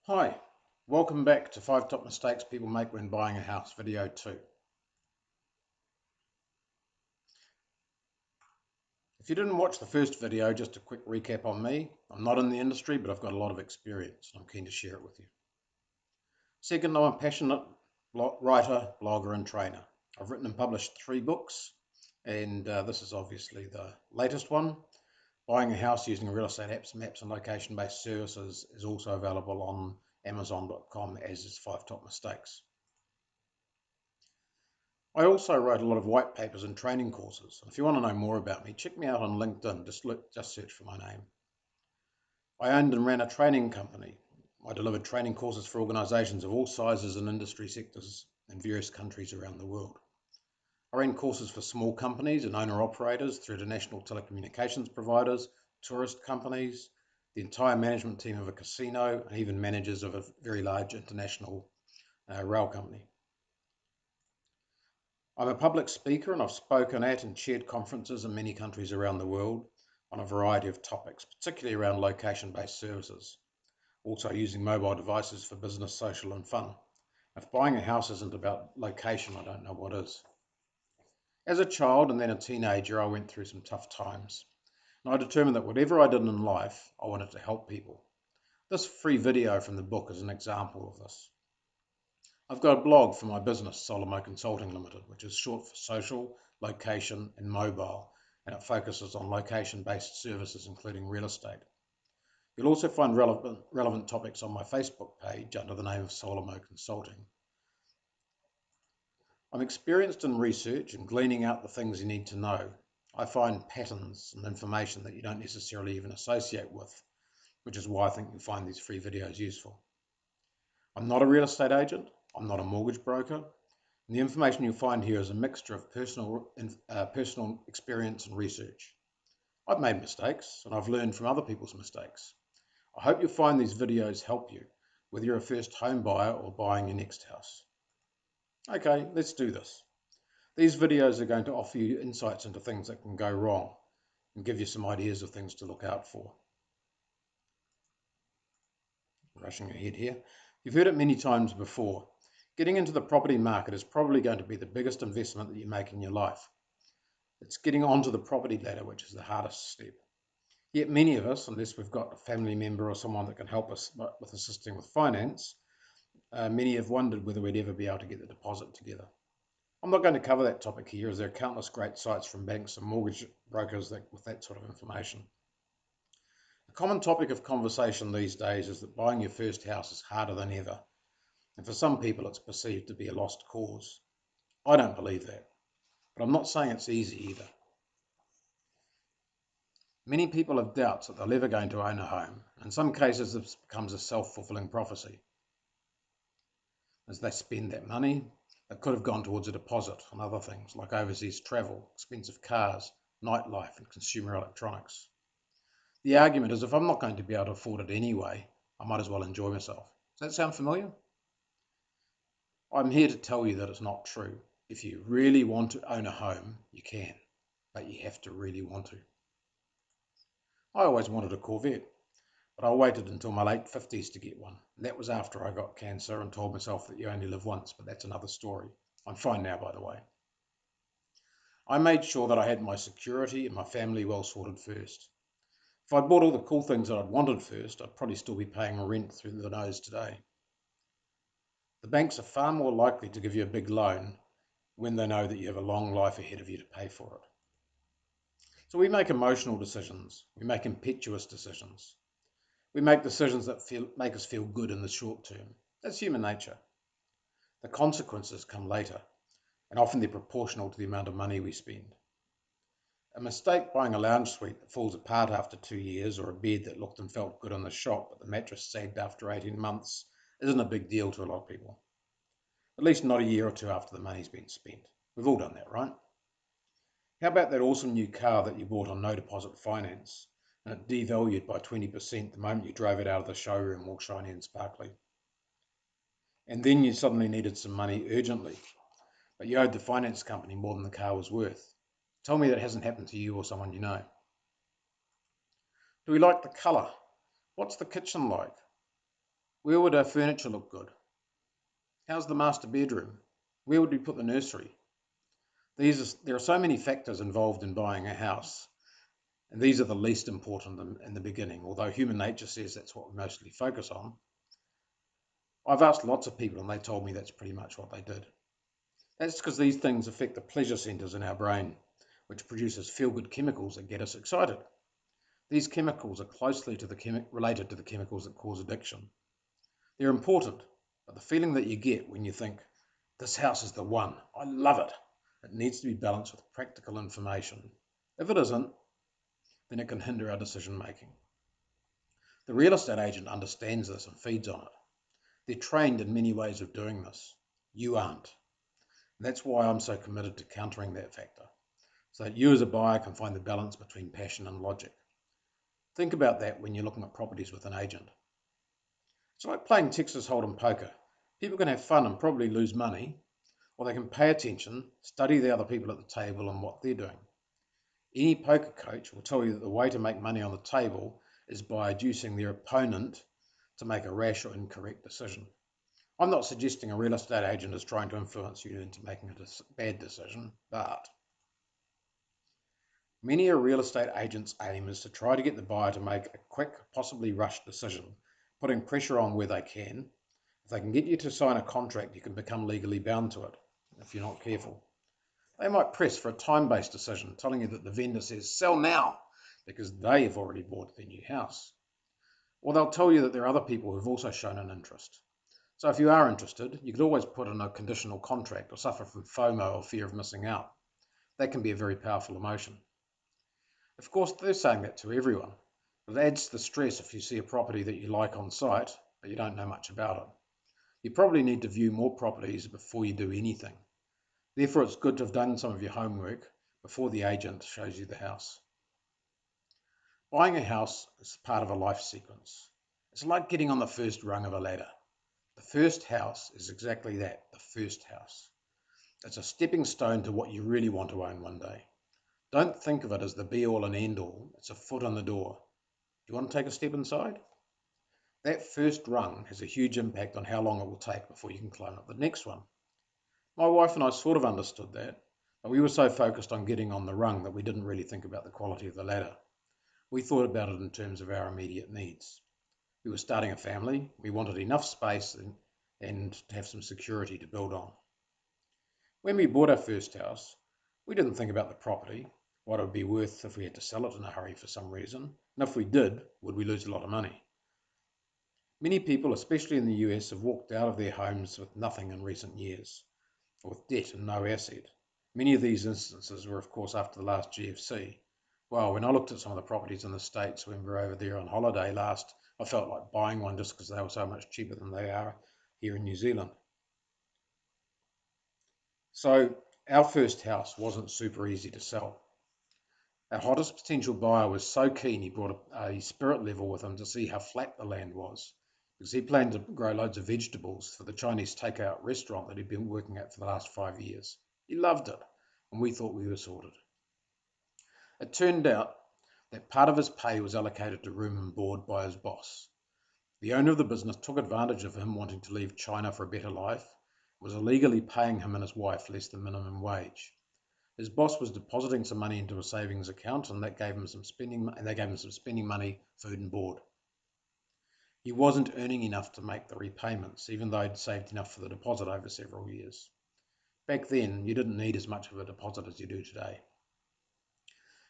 Hi, welcome back to 5 Top Mistakes People Make When Buying a House, video 2. If you didn't watch the first video, just a quick recap on me. I'm not in the industry, but I've got a lot of experience and I'm keen to share it with you. Second, I'm a passionate writer, blogger and trainer. I've written and published 3 books, and this is obviously the latest one. Buying a house using real estate apps, maps and location-based services is also available on Amazon.com, as is 5 Top Mistakes. I also write a lot of white papers and training courses. If you want to know more about me, check me out on LinkedIn. Just search for my name. I owned and ran a training company. I delivered training courses for organisations of all sizes and industry sectors in various countries around the world. I ran courses for small companies and owner-operators through to national telecommunications providers, tourist companies, the entire management team of a casino, and even managers of a very large international rail company. I'm a public speaker and I've spoken at and chaired conferences in many countries around the world on a variety of topics, particularly around location-based services, also using mobile devices for business, social and fun. If buying a house isn't about location, I don't know what is. As a child and then a teenager, I went through some tough times, and I determined that whatever I did in life, I wanted to help people. This free video from the book is an example of this. I've got a blog for my business, Solomo Consulting Limited, which is short for social, location and mobile, and it focuses on location-based services, including real estate. You'll also find relevant topics on my Facebook page under the name of Solomo Consulting. I'm experienced in research and gleaning out the things you need to know. I find patterns and information that you don't necessarily even associate with, which is why I think you'll find these free videos useful. I'm not a real estate agent. I'm not a mortgage broker. And the information you'll find here is a mixture of personal experience and research. I've made mistakes and I've learned from other people's mistakes. I hope you'll find these videos help you, whether you're a first home buyer or buying your next house. Okay, let's do this. These videos are going to offer you insights into things that can go wrong and give you some ideas of things to look out for. Rushing ahead here. You've heard it many times before. Getting into the property market is probably going to be the biggest investment that you make in your life. It's getting onto the property ladder, which is the hardest step. Yet many of us, unless we've got a family member or someone that can help us with assisting with finance, many have wondered whether we'd ever be able to get the deposit together. I'm not going to cover that topic here, as there are countless great sites from banks and mortgage brokers with that sort of information. A common topic of conversation these days is that buying your first house is harder than ever. And for some people, it's perceived to be a lost cause. I don't believe that, but I'm not saying it's easy either. Many people have doubts that they're ever going to own a home. In some cases, this becomes a self-fulfilling prophecy. As they spend that money, it could have gone towards a deposit on other things like overseas travel, expensive cars, nightlife, and consumer electronics. The argument is, if I'm not going to be able to afford it anyway, I might as well enjoy myself. Does that sound familiar? I'm here to tell you that it's not true. If you really want to own a home, you can, but you have to really want to. I always wanted a Corvette, but I waited until my late 50s to get one. And that was after I got cancer and told myself that you only live once, but that's another story. I'm fine now, by the way. I made sure that I had my security and my family well sorted first. If I'd bought all the cool things that I'd wanted first, I'd probably still be paying rent through the nose today. The banks are far more likely to give you a big loan when they know that you have a long life ahead of you to pay for it. So we make emotional decisions. We make impetuous decisions. We make decisions that make us feel good in the short term. That's human nature. The consequences come later, and often they're proportional to the amount of money we spend. A mistake buying a lounge suite that falls apart after 2 years, or a bed that looked and felt good in the shop but the mattress sagged after 18 months, isn't a big deal to a lot of people. At least not a year or two after the money's been spent. We've all done that, right? How about that awesome new car that you bought on no deposit finance and it devalued by 20% the moment you drove it out of the showroom all shiny and sparkly? And then you suddenly needed some money urgently, but you owed the finance company more than the car was worth. Tell me that hasn't happened to you or someone you know. Do we like the colour? What's the kitchen like? Where would our furniture look good? How's the master bedroom? Where would we put the nursery? There are so many factors involved in buying a house, and these are the least important in the beginning, although human nature says that's what we mostly focus on. I've asked lots of people and they told me that's pretty much what they did. That's because these things affect the pleasure centres in our brain, which produces feel-good chemicals that get us excited. These chemicals are closely related to the chemicals that cause addiction. They're important, but the feeling that you get when you think, this house is the one, I love it, it needs to be balanced with practical information. If it isn't, then it can hinder our decision making. The real estate agent understands this and feeds on it. They're trained in many ways of doing this. You aren't. And that's why I'm so committed to countering that factor, so that you as a buyer can find the balance between passion and logic. Think about that when you're looking at properties with an agent. It's like playing Texas Hold'em poker. People can have fun and probably lose money, or they can pay attention, study the other people at the table and what they're doing. Any poker coach will tell you that the way to make money on the table is by inducing their opponent to make a rash or incorrect decision. I'm not suggesting a real estate agent is trying to influence you into making a bad decision, but many a real estate agent's aim is to try to get the buyer to make a quick, possibly rushed decision, putting pressure on where they can. If they can get you to sign a contract, you can become legally bound to it, if you're not careful. They might press for a time-based decision, telling you that the vendor says, sell now, because they have already bought their new house. Or they'll tell you that there are other people who've also shown an interest. So if you are interested, you could always put in a conditional contract or suffer from FOMO or fear of missing out. That can be a very powerful emotion. Of course, they're saying that to everyone, but it adds to the stress if you see a property that you like on site, but you don't know much about it. You probably need to view more properties before you do anything. Therefore, it's good to have done some of your homework before the agent shows you the house. Buying a house is part of a life sequence. It's like getting on the first rung of a ladder. The first house is exactly that, the first house. It's a stepping stone to what you really want to own one day. Don't think of it as the be-all and end-all. It's a foot on the door. Do you want to take a step inside? That first rung has a huge impact on how long it will take before you can climb up the next one. My wife and I sort of understood that, but we were so focused on getting on the rung that we didn't really think about the quality of the ladder. We thought about it in terms of our immediate needs. We were starting a family, we wanted enough space and to have some security to build on. When we bought our first house, we didn't think about the property, what it would be worth if we had to sell it in a hurry for some reason, and if we did, would we lose a lot of money? Many people, especially in the US, have walked out of their homes with nothing in recent years, or with debt and no asset. Many of these instances were, of course, after the last GFC. Well, when I looked at some of the properties in the States when we were over there on holiday last, I felt like buying one just because they were so much cheaper than they are here in New Zealand. So our first house wasn't super easy to sell. Our hottest potential buyer was so keen he brought a spirit level with him to see how flat the land was, because he planned to grow loads of vegetables for the Chinese takeout restaurant that he'd been working at for the last 5 years. He loved it, and we thought we were sorted. It turned out that part of his pay was allocated to room and board by his boss. The owner of the business took advantage of him wanting to leave China for a better life, was illegally paying him and his wife less than minimum wage. His boss was depositing some money into a savings account, and they gave him some spending money, food and board. He wasn't earning enough to make the repayments, even though he'd saved enough for the deposit over several years. Back then, you didn't need as much of a deposit as you do today.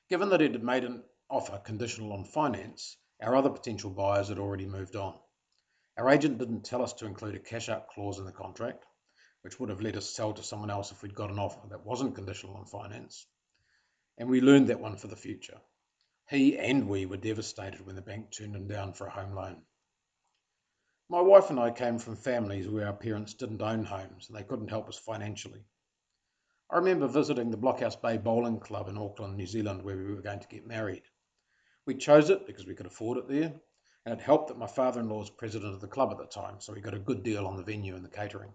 Given that it had made an offer conditional on finance, our other potential buyers had already moved on. Our agent didn't tell us to include a cash-out clause in the contract, which would have let us sell to someone else if we'd got an offer that wasn't conditional on finance. And we learned that one for the future. He and we were devastated when the bank turned him down for a home loan. My wife and I came from families where our parents didn't own homes and they couldn't help us financially. I remember visiting the Blockhouse Bay Bowling Club in Auckland, New Zealand, where we were going to get married. We chose it because we could afford it there, and it helped that my father-in-law was president of the club at the time, so we got a good deal on the venue and the catering.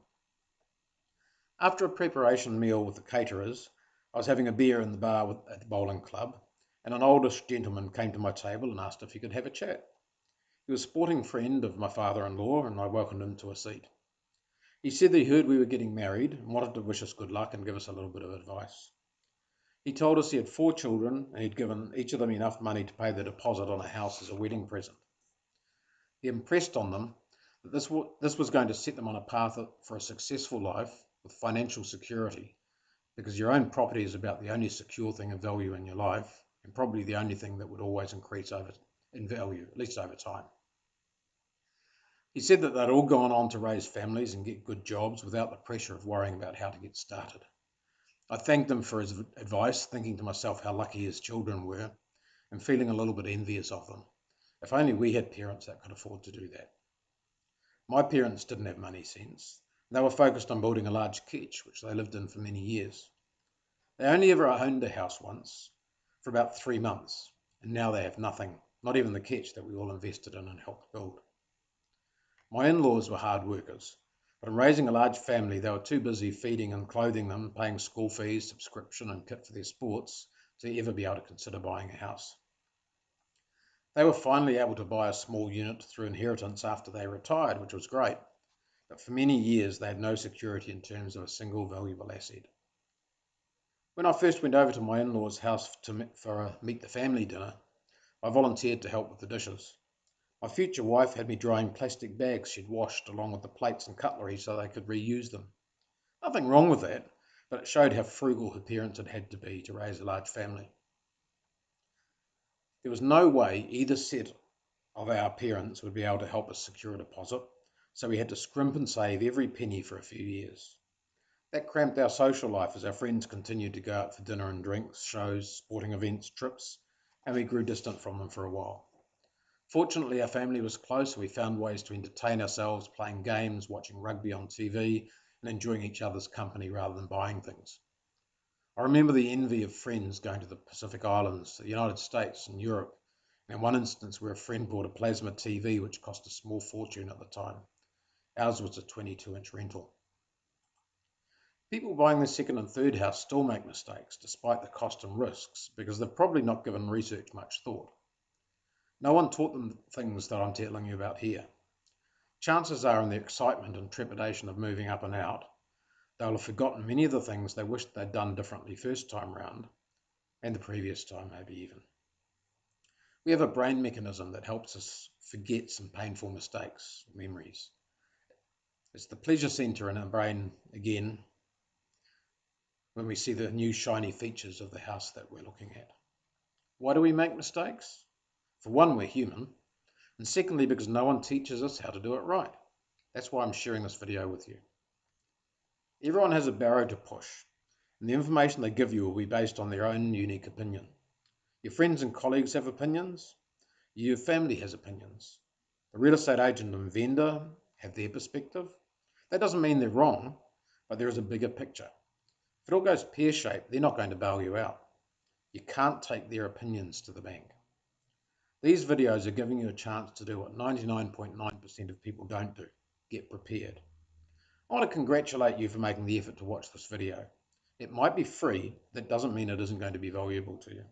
After a preparation meal with the caterers, I was having a beer in the bar at the bowling club, and an oldish gentleman came to my table and asked if he could have a chat. He was a sporting friend of my father-in-law, and I welcomed him to a seat. He said that he heard we were getting married and wanted to wish us good luck and give us a little bit of advice. He told us he had 4 children and he'd given each of them enough money to pay the deposit on a house as a wedding present. He impressed on them that this was going to set them on a path for a successful life with financial security, because your own property is about the only secure thing of value in your life, and probably the only thing that would always increase in value, at least over time. He said that they'd all gone on to raise families and get good jobs without the pressure of worrying about how to get started. I thanked him for his advice, thinking to myself how lucky his children were and feeling a little bit envious of them. If only we had parents that could afford to do that. My parents didn't have money sense. They were focused on building a large ketch, which they lived in for many years. They only ever owned a house once, for about 3 months, and now they have nothing, not even the ketch that we all invested in and helped build. My in-laws were hard workers, but in raising a large family, they were too busy feeding and clothing them, paying school fees, subscription and kit for their sports, to ever be able to consider buying a house. They were finally able to buy a small unit through inheritance after they retired, which was great, but for many years they had no security in terms of a single valuable asset. When I first went over to my in-laws' house for a meet the family dinner, I volunteered to help with the dishes. My future wife had me drying plastic bags she'd washed along with the plates and cutlery so they could reuse them. Nothing wrong with that, but it showed how frugal her parents had had to be to raise a large family. There was no way either set of our parents would be able to help us secure a deposit, so we had to scrimp and save every penny for a few years. That cramped our social life as our friends continued to go out for dinner and drinks, shows, sporting events, trips, and we grew distant from them for a while. Fortunately, our family was close, and we found ways to entertain ourselves, playing games, watching rugby on TV, and enjoying each other's company rather than buying things. I remember the envy of friends going to the Pacific Islands, the United States, and Europe, and in one instance where a friend bought a plasma TV which cost a small fortune at the time. Ours was a 22-inch rental. People buying their second and third house still make mistakes, despite the cost and risks, because they've probably not given research much thought. No one taught them things that I'm telling you about here. Chances are, in the excitement and trepidation of moving up and out, they'll have forgotten many of the things they wished they'd done differently first time round, and the previous time maybe even. We have a brain mechanism that helps us forget some painful mistakes, memories. It's the pleasure center in our brain again when we see the new shiny features of the house that we're looking at. Why do we make mistakes? For one, we're human, and secondly, because no one teaches us how to do it right. That's why I'm sharing this video with you. Everyone has a barrow to push, and the information they give you will be based on their own unique opinion. Your friends and colleagues have opinions. Your family has opinions. The real estate agent and vendor have their perspective. That doesn't mean they're wrong, but there is a bigger picture. If it all goes pear-shaped, they're not going to bail you out. You can't take their opinions to the bank. These videos are giving you a chance to do what 99.9% of people don't do: get prepared. I want to congratulate you for making the effort to watch this video. It might be free, that doesn't mean it isn't going to be valuable to you.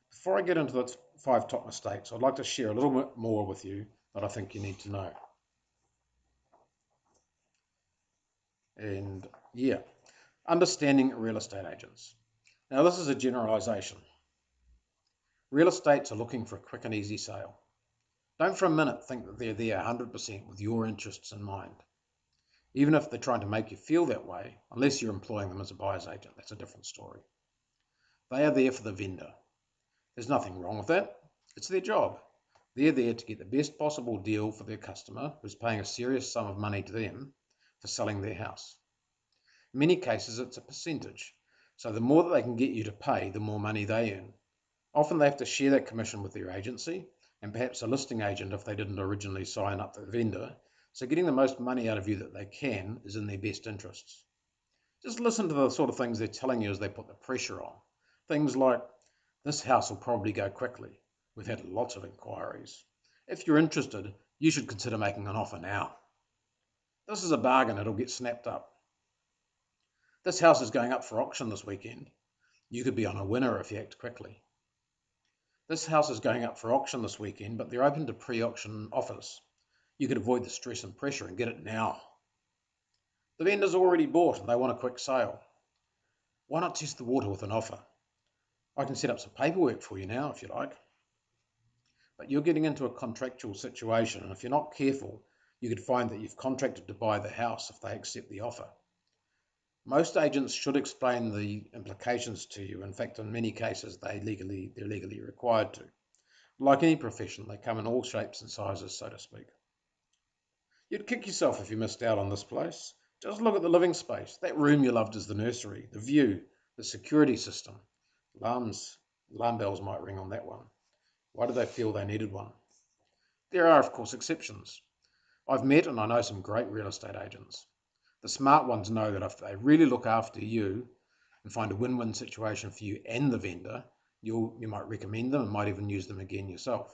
Before I get into the 5 top mistakes, I'd like to share a little bit more with you that I think you need to know. And yeah, understanding real estate agents. Now this is a generalization. Real estates are looking for a quick and easy sale. Don't for a minute think that they're there 100% with your interests in mind. Even if they're trying to make you feel that way, unless you're employing them as a buyer's agent, that's a different story. They are there for the vendor. There's nothing wrong with that. It's their job. They're there to get the best possible deal for their customer, who's paying a serious sum of money to them for selling their house. In many cases, it's a percentage. So the more that they can get you to pay, the more money they earn. Often they have to share that commission with their agency, and perhaps a listing agent if they didn't originally sign up the vendor. So getting the most money out of you that they can is in their best interests. Just listen to the sort of things they're telling you as they put the pressure on. Things like, this house will probably go quickly. We've had lots of inquiries. If you're interested, you should consider making an offer now. This is a bargain, it'll get snapped up. This house is going up for auction this weekend. You could be on a winner if you act quickly. This house is going up for auction this weekend, but they're open to pre-auction offers. You could avoid the stress and pressure and get it now. The vendor's already bought and they want a quick sale. Why not test the water with an offer? I can set up some paperwork for you now if you like. But you're getting into a contractual situation, and if you're not careful, you could find that you've contracted to buy the house if they accept the offer. Most agents should explain the implications to you. In fact, in many cases, they're legally required to. Like any profession, they come in all shapes and sizes, so to speak. You'd kick yourself if you missed out on this place. Just look at the living space. That room you loved is the nursery, the view, the security system. Alarm bells might ring on that one. Why do they feel they needed one? There are, of course, exceptions. I've met and I know some great real estate agents. The smart ones know that if they really look after you and find a win-win situation for you and the vendor, you might recommend them and might even use them again yourself.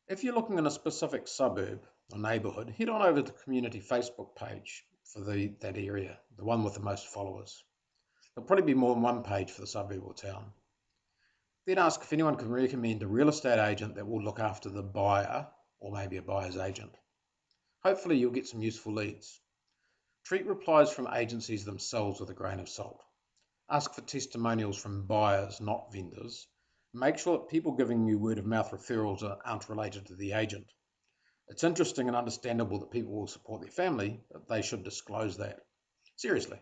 If you're looking in a specific suburb or neighbourhood, head on over to the community Facebook page for that area, the one with the most followers. There'll probably be more than one page for the suburb or town. Then ask if anyone can recommend a real estate agent that will look after the buyer or maybe a buyer's agent. Hopefully you'll get some useful leads. Treat replies from agencies themselves with a grain of salt. Ask for testimonials from buyers, not vendors. Make sure that people giving you word of mouth referrals aren't related to the agent. It's interesting and understandable that people will support their family, but they should disclose that. Seriously.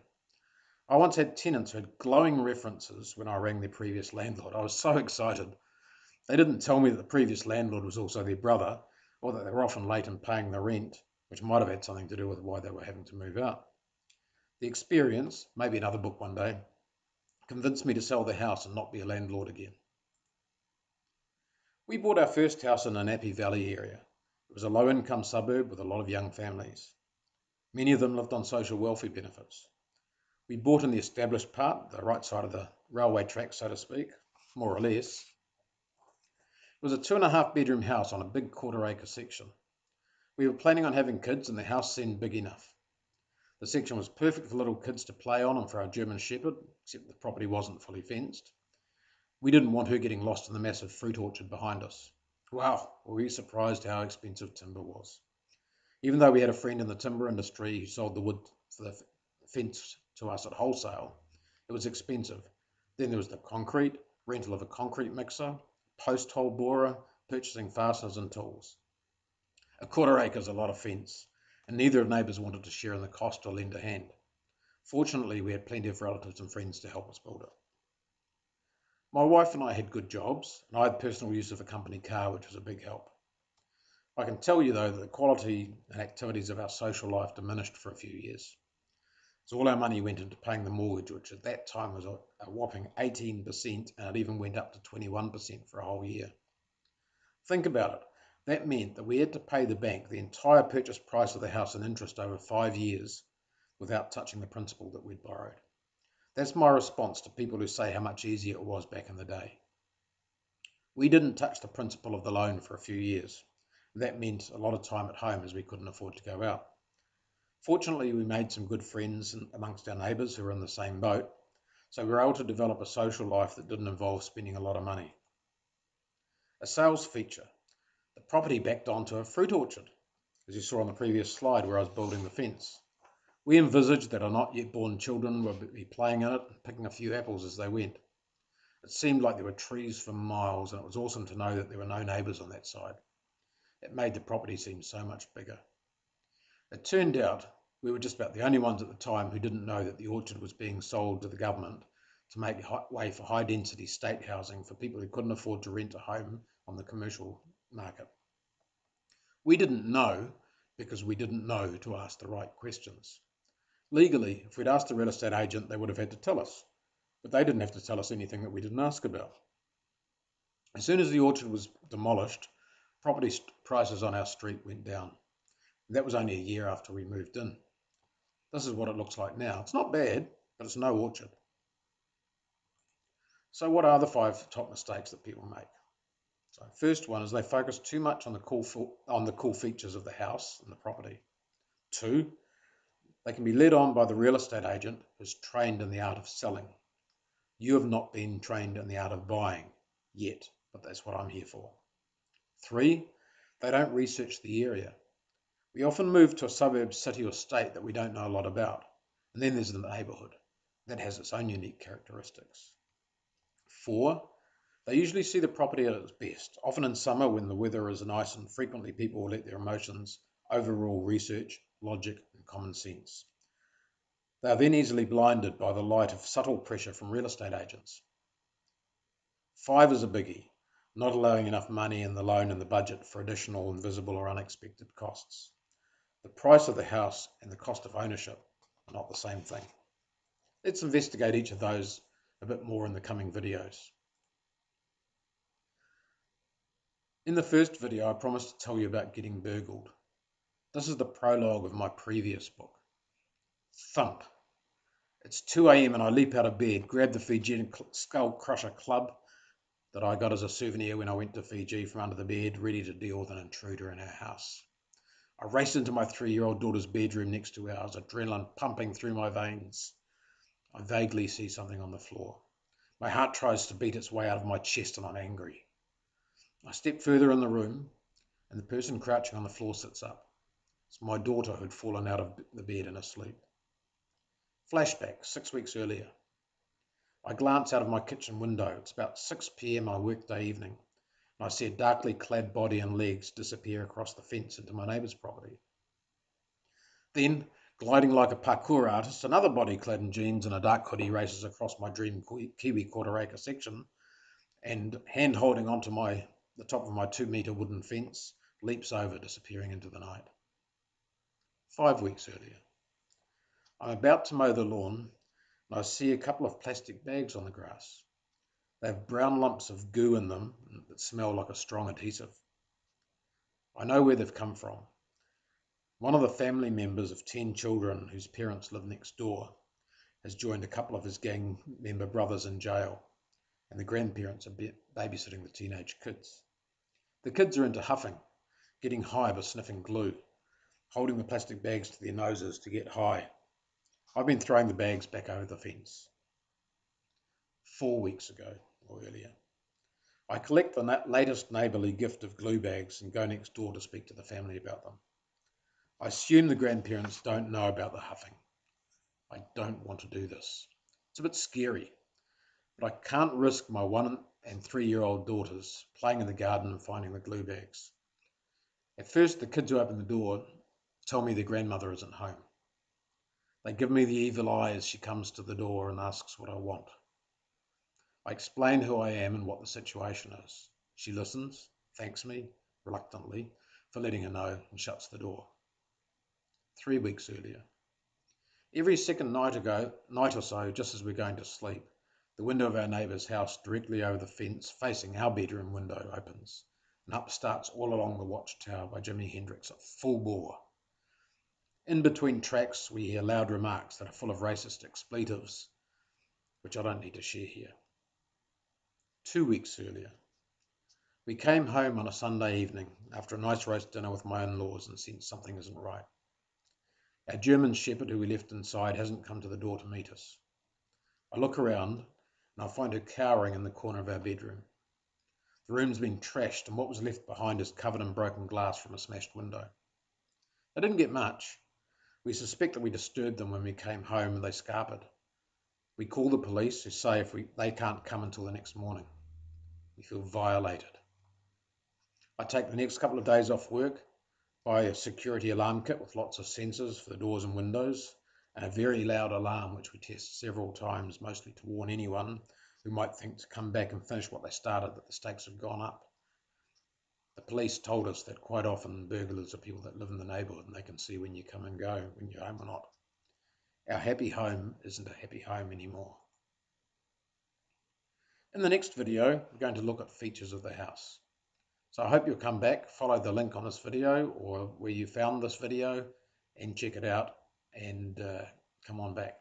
I once had tenants who had glowing references when I rang their previous landlord. I was so excited. They didn't tell me that the previous landlord was also their brother, or that they were often late in paying the rent, which might have had something to do with why they were having to move out. The experience, maybe another book one day, convinced me to sell the house and not be a landlord again. We bought our first house in the Nappy Valley area. It was a low-income suburb with a lot of young families. Many of them lived on social welfare benefits. We bought in the established part, the right side of the railway track, so to speak, more or less. It was a 2.5 bedroom house on a big quarter-acre section. We were planning on having kids and the house seemed big enough. The section was perfect for little kids to play on and for our German Shepherd, except the property wasn't fully fenced. We didn't want her getting lost in the massive fruit orchard behind us. Wow, were we surprised how expensive timber was. Even though we had a friend in the timber industry who sold the wood for the fence to us at wholesale, it was expensive. Then there was the concrete, rental of a concrete mixer, post hole borer, purchasing fasteners and tools. A quarter acre is a lot of fence, and neither of neighbours wanted to share in the cost or lend a hand. Fortunately, we had plenty of relatives and friends to help us build it. My wife and I had good jobs, and I had personal use of a company car, which was a big help. I can tell you, though, that the quality and activities of our social life diminished for a few years. So all our money went into paying the mortgage, which at that time was a whopping 18%, and it even went up to 21% for a whole year. Think about it. That meant that we had to pay the bank the entire purchase price of the house in interest over 5 years without touching the principal that we'd borrowed. That's my response to people who say how much easier it was back in the day. We didn't touch the principal of the loan for a few years. That meant a lot of time at home as we couldn't afford to go out. Fortunately, we made some good friends amongst our neighbours who were in the same boat, so we were able to develop a social life that didn't involve spending a lot of money. A sales feature. The property backed onto a fruit orchard, as you saw on the previous slide where I was building the fence. We envisaged that our not yet born children would be playing in it and picking a few apples as they went. It seemed like there were trees for miles, and it was awesome to know that there were no neighbours on that side. It made the property seem so much bigger. It turned out we were just about the only ones at the time who didn't know that the orchard was being sold to the government to make way for high-density state housing for people who couldn't afford to rent a home on the commercial market. We didn't know because we didn't know to ask the right questions. Legally, if we'd asked a real estate agent, they would have had to tell us, but they didn't have to tell us anything that we didn't ask about. As soon as the orchard was demolished, property prices on our street went down. That was only a year after we moved in. This is what it looks like now. It's not bad, but it's no orchard. So what are the 5 top mistakes that people make? So first one is they focus too much on the cool features of the house and the property. 2, they can be led on by the real estate agent who's trained in the art of selling. You have not been trained in the art of buying yet, but that's what I'm here for. 3, they don't research the area. We often move to a suburb, city or state that we don't know a lot about. And then there's the neighbourhood. That has its own unique characteristics. 4, they usually see the property at its best, often in summer when the weather is nice and frequently people will let their emotions overrule research, logic and common sense. They are then easily blinded by the light of subtle pressure from real estate agents. 5 is a biggie, not allowing enough money in the loan and the budget for additional invisible or unexpected costs. The price of the house and the cost of ownership are not the same thing. Let's investigate each of those a bit more in the coming videos. In the first video, I promised to tell you about getting burgled. This is the prologue of my previous book. Thump. It's 2 a.m. and I leap out of bed, grab the Fijian Skull Crusher club that I got as a souvenir when I went to Fiji from under the bed, ready to deal with an intruder in our house. I race into my 3-year-old daughter's bedroom next to ours, adrenaline pumping through my veins. I vaguely see something on the floor. My heart tries to beat its way out of my chest and I'm angry. I step further in the room and the person crouching on the floor sits up. It's my daughter who'd fallen out of the bed and asleep. Flashback, 6 weeks earlier. I glance out of my kitchen window. It's about 6 p.m. on a workday evening, and I see a darkly clad body and legs disappear across the fence into my neighbour's property. Then, gliding like a parkour artist, another body clad in jeans and a dark hoodie races across my dream Kiwi quarter-acre section, and hand holding onto the top of my 2-metre wooden fence, leaps over, disappearing into the night. 5 weeks earlier. I'm about to mow the lawn, and I see a couple of plastic bags on the grass. They have brown lumps of goo in them that smell like a strong adhesive. I know where they've come from. One of the family members of 10 children whose parents live next door has joined a couple of his gang member brothers in jail, and the grandparents are babysitting the teenage kids. The kids are into huffing, getting high by sniffing glue, holding the plastic bags to their noses to get high. I've been throwing the bags back over the fence. 4 weeks ago or earlier. I collect the latest neighbourly gift of glue bags and go next door to speak to the family about them. I assume the grandparents don't know about the huffing. I don't want to do this. It's a bit scary, but I can't risk my 1 and 3-year-old daughters playing in the garden and finding the glue bags. At first, the kids who open the door tell me their grandmother isn't home. They give me the evil eye as she comes to the door and asks what I want. I explain who I am and what the situation is. She listens, thanks me, reluctantly, for letting her know, and shuts the door. 3 weeks earlier. Every second night or so, just as we're going to sleep, the window of our neighbour's house directly over the fence facing our bedroom window opens, and up starts All Along the Watchtower by Jimi Hendrix at full bore. In between tracks, we hear loud remarks that are full of racist expletives, which I don't need to share here. 2 weeks earlier. We came home on a Sunday evening after a nice roast dinner with my in-laws and sensed something isn't right. Our German Shepherd, who we left inside, hasn't come to the door to meet us. I look around and I find her cowering in the corner of our bedroom. The room's been trashed and what was left behind is covered in broken glass from a smashed window. They didn't get much. We suspect that we disturbed them when we came home and they scarpered. We call the police, who say they can't come until the next morning. We feel violated. I take the next couple of days off work, buy a security alarm kit with lots of sensors for the doors and windows, and a very loud alarm which we test several times, mostly to warn anyone who might think to come back and finish what they started, that the stakes have gone up. The police told us that quite often burglars are people that live in the neighbourhood and they can see when you come and go, when you're home or not. Our happy home isn't a happy home anymore. In the next video, we're going to look at features of the house. So I hope you'll come back, follow the link on this video or where you found this video and check it out and come on back.